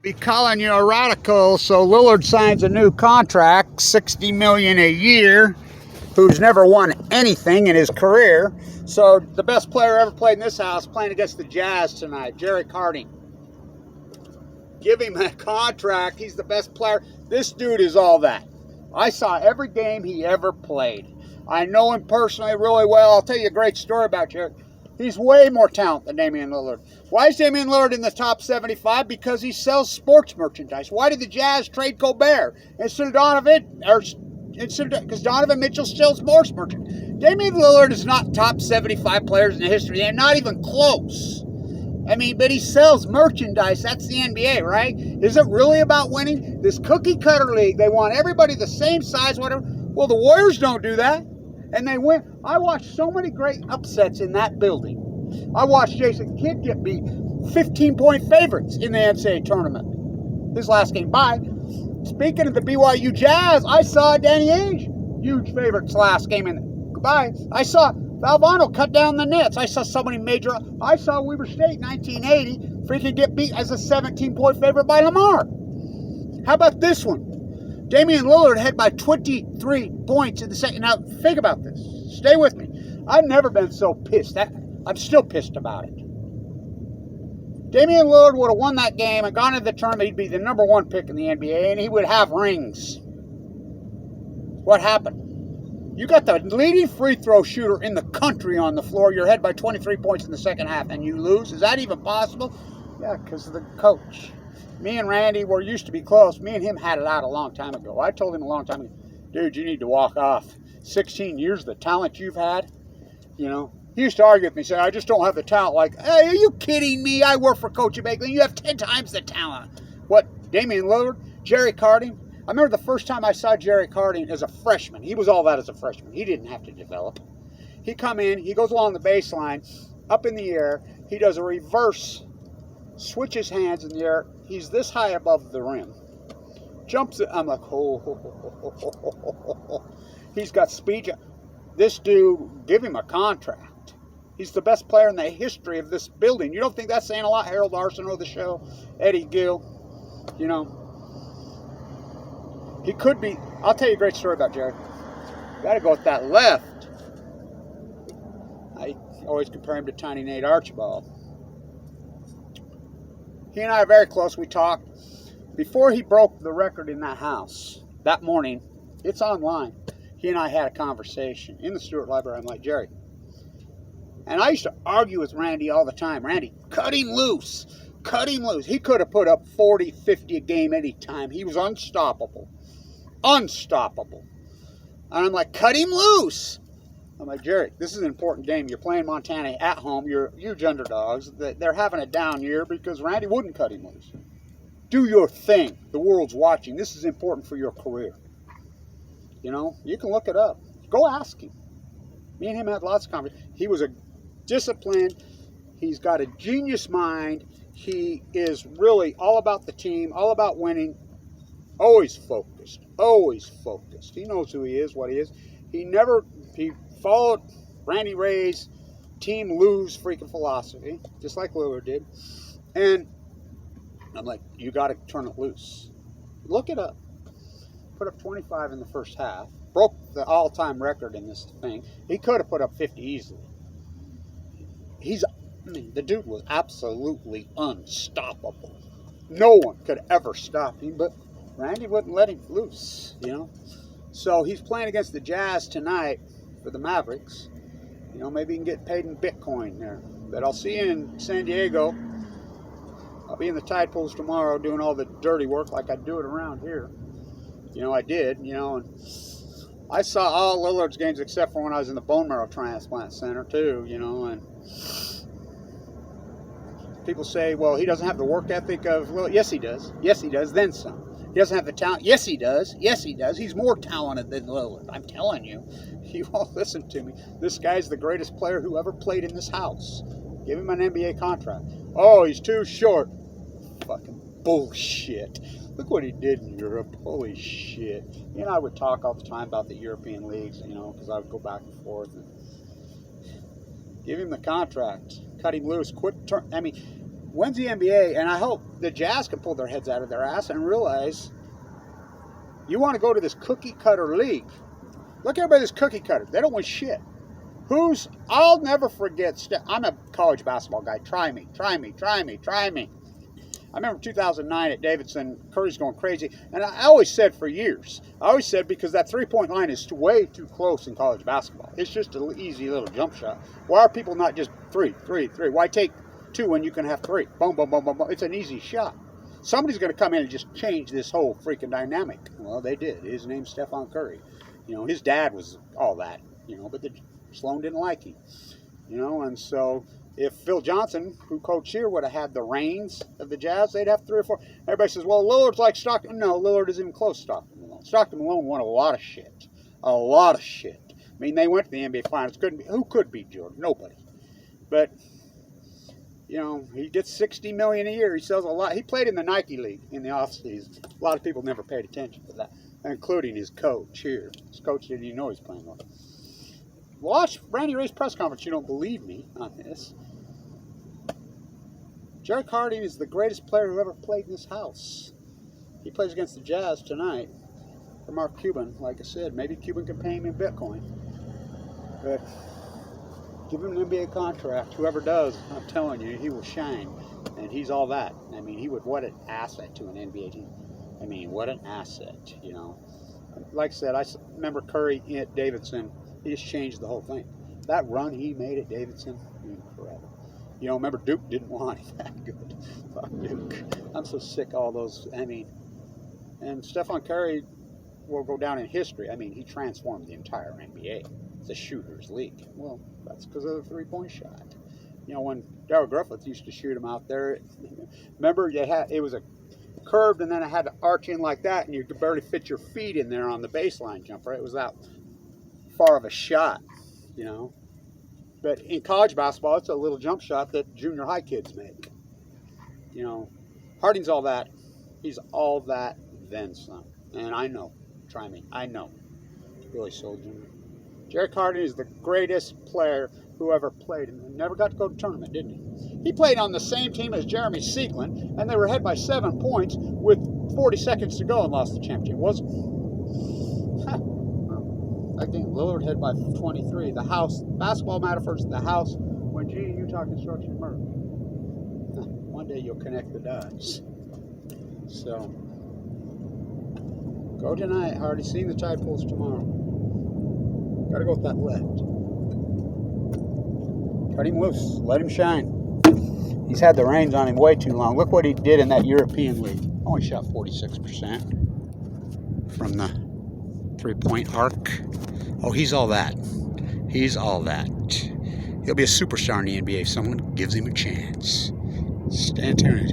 Be calling you a radical, so Lillard signs a new contract, $60 million a year, who's never won anything in his career. So the best player ever played in this house playing against the Jazz tonight, Jerrick. Give him a contract. He's the best player. This dude is all that. I saw every game he ever played. I know him personally really well. I'll tell you a great story about Jerrick. He's way more talent than Damian Lillard. Why is Damian Lillard in the top 75? Because he sells sports merchandise. Why did the Jazz trade Gobert instead of Donovan? Because Donovan Mitchell sells sports merchandise. Damian Lillard is not top 75 players in the history. They're not even close. I mean, but he sells merchandise. That's the NBA, right? Is it really about winning? This cookie cutter league, they want everybody the same size, whatever. Well, the Warriors don't do that. And they win. I watched so many great upsets in that building. I watched Jason Kidd get beat 15-point favorites in the NCAA tournament. His last game. Bye. Speaking of the BYU Jazz, I saw Danny Ainge, huge favorites last game. Goodbye. I saw Valvano cut down the nets. I saw so many major. I saw Weber State 1980 freaking get beat as a 17-point favorite by Lamar. How about this one? Damian Lillard had by 23 points in the second. Now, think about this. Stay with me. I've never been so pissed. I'm still pissed about it. Damian Lillard would have won that game and gone into the tournament. He'd be the #1 pick in the NBA, and he would have rings. What happened? You got the leading free throw shooter in the country on the floor. You're ahead by 23 points in the second half, and you lose? Is that even possible? Yeah, because of the coach. Me and Randy used to be close. Me and him had it out a long time ago. I told him a long time ago, dude, you need to walk off. 16 years, the talent you've had, you know. He used to argue with me, saying, I just don't have the talent. Like, hey, are you kidding me? I work for Coach Bagley. You have 10 times the talent. What, Damian Lillard? Jerrick? I remember the first time I saw Jerrick as a freshman. He was all that as a freshman. He didn't have to develop. He come in, he goes along the baseline, up in the air. He does a reverse, switches hands in the air. He's this high above the rim. Jumps it. I'm like, oh. He's got speed. This dude, give him a contract. He's the best player in the history of this building. You don't think that's saying a lot? Harold Arsenault of the show, Eddie Gill, you know. He could be. I'll tell you a great story about Jerrick. Got to go with that left. I always compare him to Tiny Nate Archibald. He and I are very close. We talked. Before he broke the record in that house, that morning, it's online. He and I had a conversation in the Stewart Library. I'm like, Jerry. And I used to argue with Randy all the time. Randy, cut him loose. Cut him loose. He could have put up 40, 50 a game any time. He was unstoppable. Unstoppable. And I'm like, cut him loose. I'm like, Jerry, this is an important game. You're playing Montana at home. You're huge underdogs. They're having a down year because Randy wouldn't cut him loose. Do your thing. The world's watching. This is important for your career. You know, you can look it up. Go ask him. Me and him had lots of conversations. He was a disciplined. He's got a genius mind. He is really all about the team, all about winning. Always focused. Always focused. He knows who he is, what he is. He followed Randy Ray's team lose freaking philosophy, just like Lillard did. And I'm like, you got to turn it loose. Look it up. Put up 25 in the first half. Broke the all-time record in this thing. He could have put up 50 easily. The dude was absolutely unstoppable. No one could ever stop him, but Randy wouldn't let him loose, you know. So he's playing against the Jazz tonight for the Mavericks. You know, maybe he can get paid in Bitcoin there. But I'll see you in San Diego. I'll be in the tide pools tomorrow doing all the dirty work like I do it around here. You know, I did, you know, and I saw all Lillard's games except for when I was in the bone marrow transplant center too, you know, and people say, well, he doesn't have the work ethic of, well, yes he does. Yes he does, then some. He doesn't have the talent. Yes he does. Yes he does. He's more talented than Lillard. I'm telling you. You all listen to me. This guy's the greatest player who ever played in this house. Give him an NBA contract. Oh, he's too short. Fucking bullshit. Look what he did in Europe. Holy shit. You know, I would talk all the time about the European leagues, you know, because I would go back and forth. And give him the contract. Cut him loose. when's the NBA? And I hope the Jazz can pull their heads out of their ass and realize you want to go to this cookie cutter league. Look at everybody, this cookie cutter. They don't win shit. I'll never forget, I'm a college basketball guy. Try me. I remember 2009 at Davidson, Curry's going crazy. And I always said for years, because that three-point line is way too close in college basketball. It's just an easy little jump shot. Why are people not just three? Why take two when you can have three? Boom, boom, boom, boom, boom. It's an easy shot. Somebody's going to come in and just change this whole freaking dynamic. Well, they did. His name's Stephen Curry. You know, his dad was all that, you know, but Sloan didn't like him. You know, and so if Phil Johnson, who coached here, would have had the reins of the Jazz, they'd have 3 or 4. Everybody says, well, Lillard's like Stockton. No, Lillard isn't even close to Stockton Malone. Stockton Malone won a lot of shit. A lot of shit. I mean, they went to the NBA Finals. Who could beat Jordan? Nobody. But, you know, he gets $60 million a year. He sells a lot. He played in the Nike League in the offseason. A lot of people never paid attention to that, including his coach here. His coach didn't even know he was playing well. Watch Randy Ray's press conference. You don't believe me on this. Jerrick Harding is the greatest player who ever played in this house. He plays against the Jazz tonight for Mark Cuban. Like I said, maybe Cuban can pay him in Bitcoin. But give him an NBA contract. Whoever does, I'm telling you, he will shine. And he's all that. I mean, what an asset to an NBA team. I mean, what an asset, you know. Like I said, I remember Curry at Davidson. He just changed the whole thing. That run he made at Davidson, incredible. You know, remember Duke didn't want him that good. Fuck Duke. I'm so sick of all those. I mean, and Stephen Curry will go down in history. I mean, he transformed the entire NBA. It's a shooter's league. Well, that's because of the three-point shot. You know, when Darryl Griffith used to shoot him out there, remember it was a curved and then it had to arch in like that, and you could barely fit your feet in there on the baseline jumper. It was that far of a shot, you know. But in college basketball, it's a little jump shot that junior high kids make. You know, Harding's all that. He's all that, then some. And I know. Try me. I know. Billy Soul Jr. Jerrick Harding is the greatest player who ever played. And never got to go to tournament, didn't he? He played on the same team as Jeremy Sieglin, and they were ahead by 7 points with 40 seconds to go and lost the championship. Wasn't that game, Lillard had by 23. The house, basketball matter first, the house, when GE Utah Construction merged. One day you'll connect the dots. So, go tonight. I already seen the tide pools tomorrow. Gotta go with that left. Cut him loose. Let him shine. He's had the reins on him way too long. Look what he did in that European League. Only shot 46% from the three-point arc. Oh, he's all that. He's all that. He'll be a superstar in the NBA if someone gives him a chance. Stay tuned.